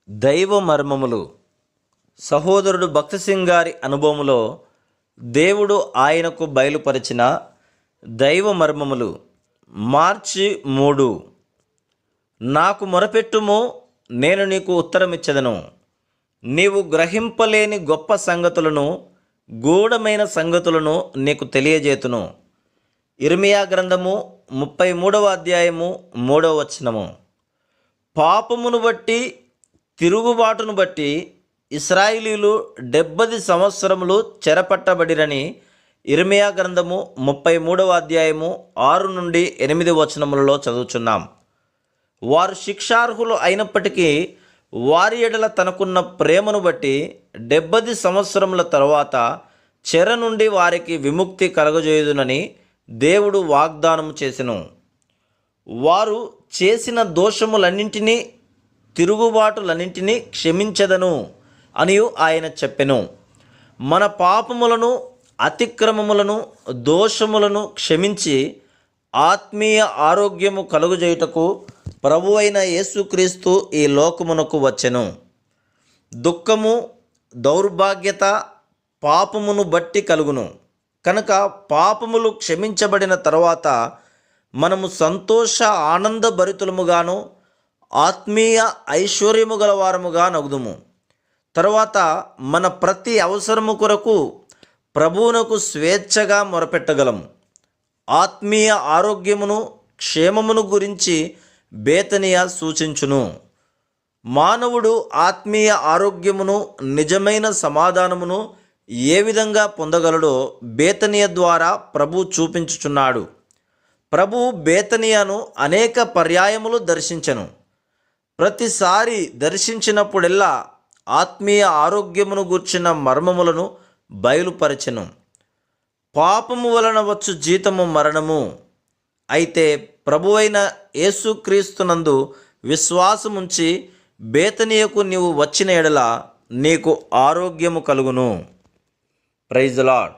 దైవ మర్మములు. సహోదరుడు భక్తి సింగ్ గారి అనుభవములో దేవుడు ఆయనకు బయలుపరిచిన దైవ మర్మములు. మార్చి 3. నాకు మొరపెట్టుము, నేను నీకు ఉత్తరమిచ్చెదను. నీవు గ్రహింపలేని గొప్ప సంగతులను, గూఢమైన సంగతులను నీకు తెలియజేతును. ఇర్మియా గ్రంథము 33వ అధ్యాయము 3వ వచనము. పాపమును బట్టి, తిరుగుబాటును బట్టి ఇశ్రాయేలీయులు 70 సంవత్సరములు చెరపట్టబడిరని ఇర్మియా గ్రంథము 33వ అధ్యాయము 6 నుండి 8 వచనములలో చదువుచున్నాం. వారు శిక్షార్హులు అయినప్పటికీ వారి ఎడల తనకున్న ప్రేమను బట్టి 70 సంవత్సరముల తరువాత చెర నుండి వారికి విముక్తి కలగజేయుదునని దేవుడు వాగ్దానము చేసెను. వారు చేసిన దోషములన్నింటినీ, తిరుగుబాటులన్నింటినీ క్షమించెదను అని ఆయన చెప్పెను. మన పాపములను, అతిక్రమములను, దోషములను క్షమించి ఆత్మీయ ఆరోగ్యము కలుగజేయుటకు ప్రభువైన యేసుక్రీస్తు ఈ లోకమునకు వచ్చెను. దుఃఖము, దౌర్భాగ్యత పాపమును బట్టి కలుగును. కనుక పాపములు క్షమించబడిన తర్వాత మనము సంతోష ఆనందభరితులముగాను, ఆత్మీయ ఐశ్వర్యము గలవారముగా నగుదుము. తరువాత మన ప్రతి అవసరము కొరకు ప్రభువునకు స్వేచ్ఛగా మొరపెట్టగలము. ఆత్మీయ ఆరోగ్యమును, క్షేమమును గురించి బేతనియా సూచించును. మానవుడు ఆత్మీయ ఆరోగ్యమును, నిజమైన సమాధానమును ఏ విధంగా పొందగలడో బేతనియా ద్వారా ప్రభు చూపించుచున్నాడు. ప్రభు బేతనియాను అనేక పర్యాయములు దర్శించెను. ప్రతిసారి దర్శించినప్పుడెల్లా ఆత్మీయ ఆరోగ్యమును గూర్చిన మర్మములను బయలుపరచెను. పాపము వలన వచ్చు జీతము మరణము. అయితే ప్రభువైన యేసుక్రీస్తునందు విశ్వాసముంచి బేతనియకు నీవు వచ్చిన ఎడల నీకు ఆరోగ్యము కలుగును. Praise the lord.